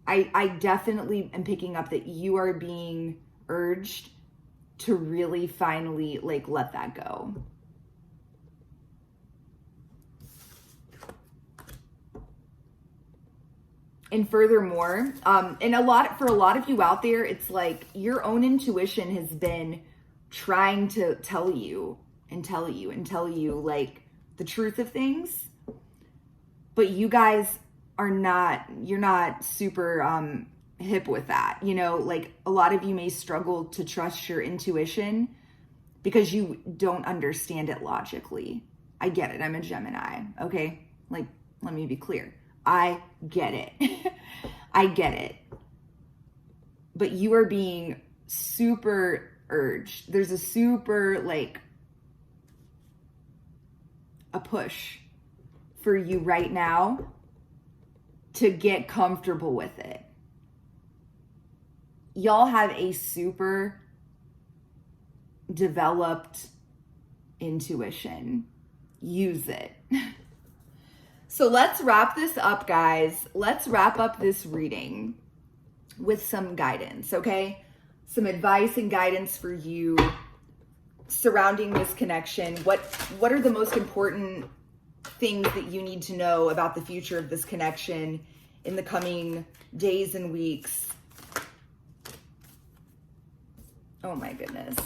I definitely am picking up that you are being urged to really finally let that go. And furthermore, for a lot of you out there, it's like your own intuition has been trying to tell you like the truth of things, but you guys you're not super hip with that. Like a lot of you may struggle to trust your intuition because you don't understand it logically. I get it. I'm a Gemini. Okay. Like, let me be clear. I get it. I get it. But you are being super urged. There's a super a push for you right now to get comfortable with it. Y'all have a super developed intuition. Use it. So let's wrap this up, guys. Let's wrap up this reading with some guidance, okay? Some advice and guidance for you surrounding this connection. What are the most important things that you need to know about the future of this connection in the coming days and weeks? Oh my goodness.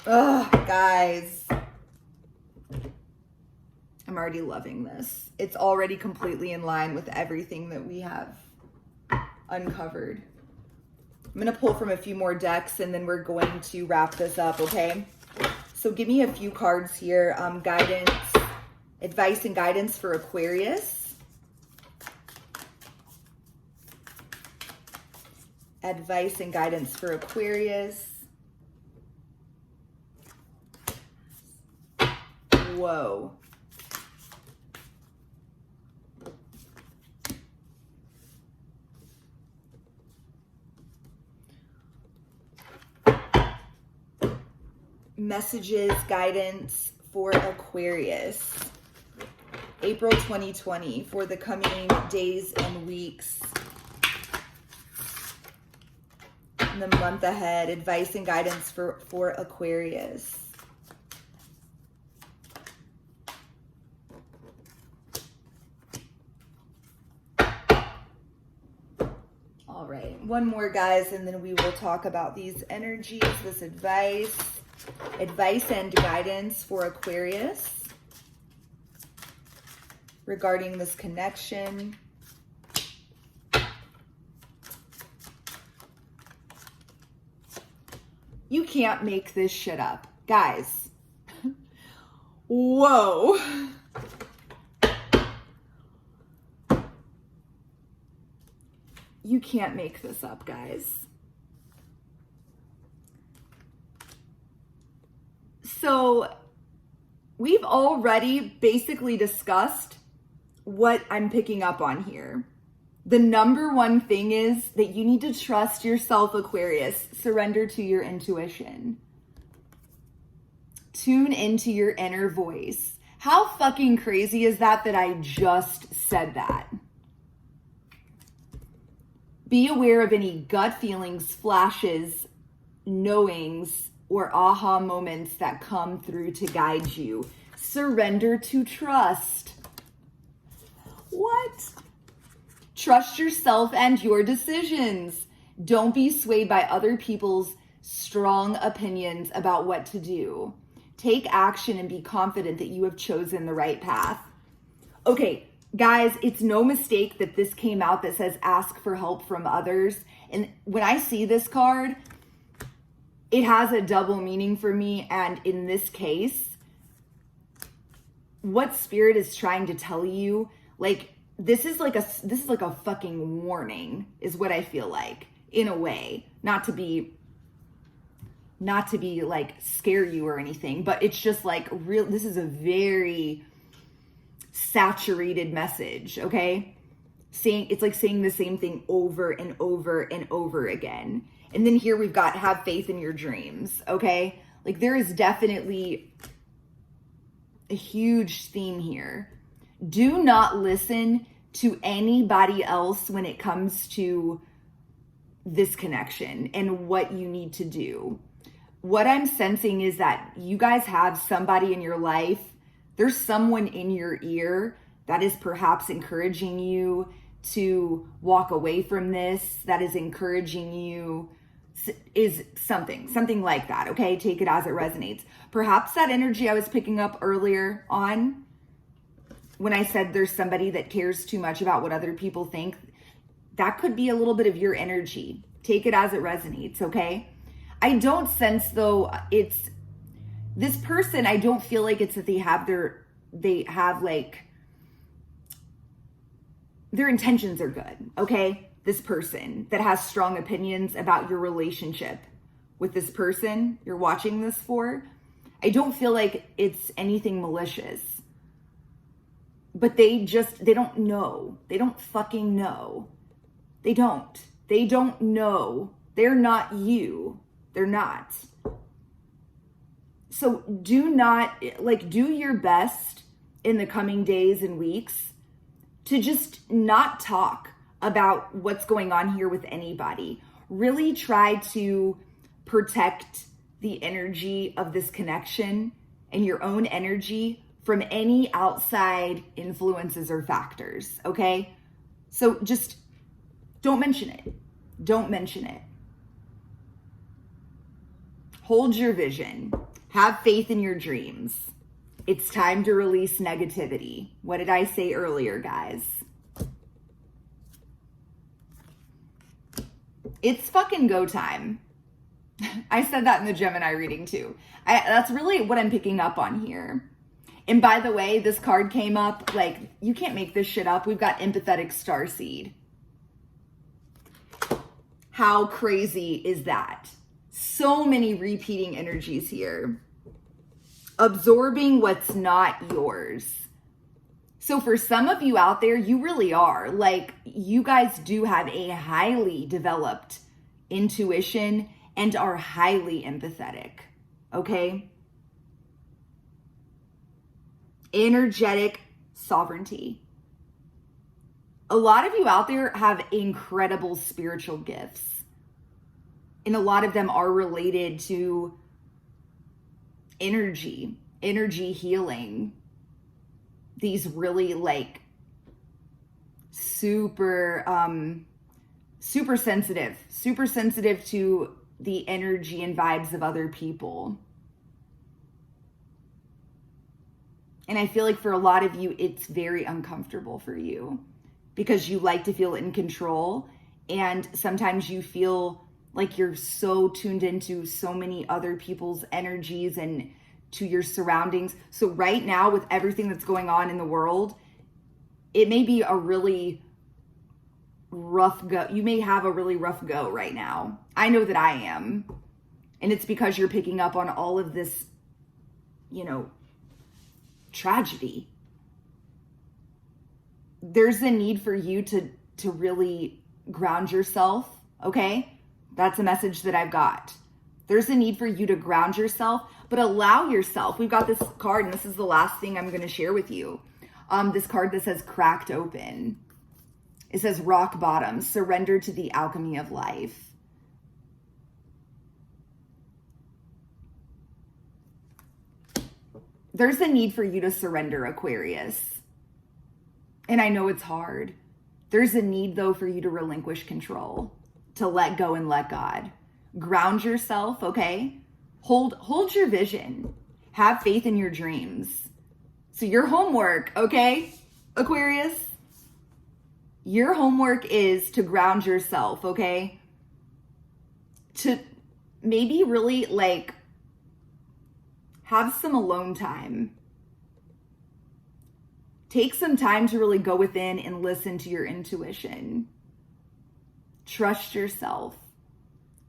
Oh, guys. I'm already loving this. It's already completely in line with everything that we have uncovered. I'm going to pull from a few more decks and then we're going to wrap this up, okay? So give me a few cards here. Guidance, advice and guidance for Aquarius. Advice and guidance for Aquarius. Whoa. messages, guidance for Aquarius, April 2020, for the coming days and weeks, in the month ahead, advice and guidance for Aquarius. All right, one more, guys, and then we will talk about these energies, this advice and guidance for Aquarius regarding this connection. You can't make this shit up, guys. Whoa. You can't make this up, guys. So we've already basically discussed what I'm picking up on here. The number one thing is that you need to trust yourself, Aquarius. Surrender to your intuition. Tune into your inner voice. How fucking crazy is that I just said that? Be aware of any gut feelings, flashes, knowings, or aha moments that come through to guide you. Surrender to trust. What? Trust yourself and your decisions. Don't be swayed by other people's strong opinions about what to do. Take action and be confident that you have chosen the right path. Okay, guys, it's no mistake that this came out that says ask for help from others. And when I see this card, it has a double meaning for me. And in this case, what Spirit is trying to tell you, like, this is like a fucking warning, is what I feel like, in a way. Not to be like scare you or anything, but it's just like real. This is a very saturated message, okay? It's like saying the same thing over and over and over again. And then here we've got have faith in your dreams, okay? Like there is definitely a huge theme here. Do not listen to anybody else when it comes to this connection and what you need to do. What I'm sensing is that you guys have somebody in your life. There's someone in your ear that is perhaps encouraging you to walk away from this, that is encouraging you, is something like that, okay? Take it as it resonates. Perhaps that energy I was picking up earlier on when I said there's somebody that cares too much about what other people think, that could be a little bit of your energy. Take it as it resonates, okay? I don't sense though, it's this person, I don't feel like it's that they have like, their intentions are good, okay? This person that has strong opinions about your relationship with this person you're watching this for, I don't feel like it's anything malicious. But they don't know. They don't fucking know. They don't know. They're not you. They're not. So do your best in the coming days and weeks to just not talk about what's going on here with anybody. Really try to protect the energy of this connection and your own energy from any outside influences or factors, okay? So just don't mention it. Don't mention it. Hold your vision. Have faith in your dreams. It's time to release negativity. What did I say earlier, guys? It's fucking go time. I said that in the Gemini reading too. That's really what I'm picking up on here. And by the way, this card came up, like, you can't make this shit up. We've got empathetic starseed. How crazy is that? So many repeating energies here. Absorbing what's not yours. So for some of you out there, you really are. Like, you guys do have a highly developed intuition and are highly empathetic, okay? energetic sovereignty. A lot of you out there have incredible spiritual gifts, and a lot of them are related to energy healing. These really like super sensitive to the energy and vibes of other people. And I feel like for a lot of you, it's very uncomfortable for you because you like to feel in control. And sometimes you feel like you're so tuned into so many other people's energies and to your surroundings. So right now, with everything that's going on in the world, it may be a really rough go. You may have a really rough go right now. I know that I am. And it's because you're picking up on all of this, tragedy. There's a need for you to really ground yourself, okay? That's a message that I've got. There's a need for you to ground yourself, but allow yourself. We've got this card, and this is the last thing I'm going to share with you. This card that says cracked open. It says rock bottom, surrender to the alchemy of life. There's a need for you to surrender, Aquarius. And I know it's hard. There's a need, though, for you to relinquish control, to let go and let God. Ground yourself, okay? Hold your vision. Have faith in your dreams. So your homework, okay, Aquarius? Your homework is to ground yourself, okay? To maybe really like have some alone time. Take some time to really go within and listen to your intuition. Trust yourself.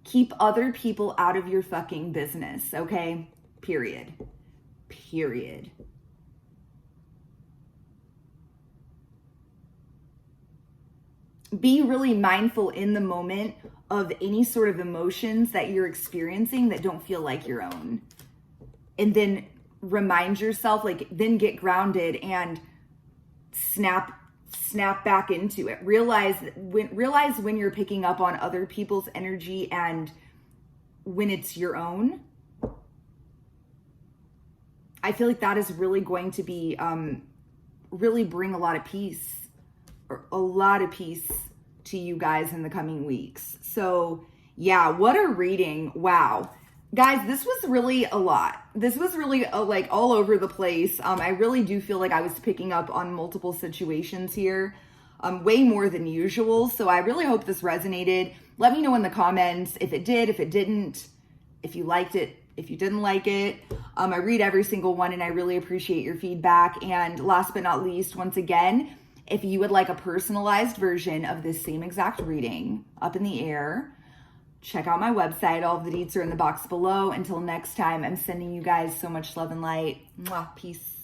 Keep other people out of your fucking business, okay? Period. Be really mindful in the moment of any sort of emotions that you're experiencing that don't feel like your own. And then remind yourself, then get grounded and snap back into it. Realize when you're picking up on other people's energy and when it's your own. I feel like that is really going to be, really bring a lot of peace to you guys in the coming weeks. So yeah, what a reading. Wow. Guys, this was really a lot. This was really all over the place. I really do feel like I was picking up on multiple situations here, way more than usual. So I really hope this resonated. Let me know in the comments if it did, if it didn't, if you liked it, if you didn't like it. I read every single one and I really appreciate your feedback. And last but not least, once again, if you would like a personalized version of this same exact reading, Up in the Air, check out my website. All of the deets are in the box below. Until next time, I'm sending you guys so much love and light. Mwah, peace.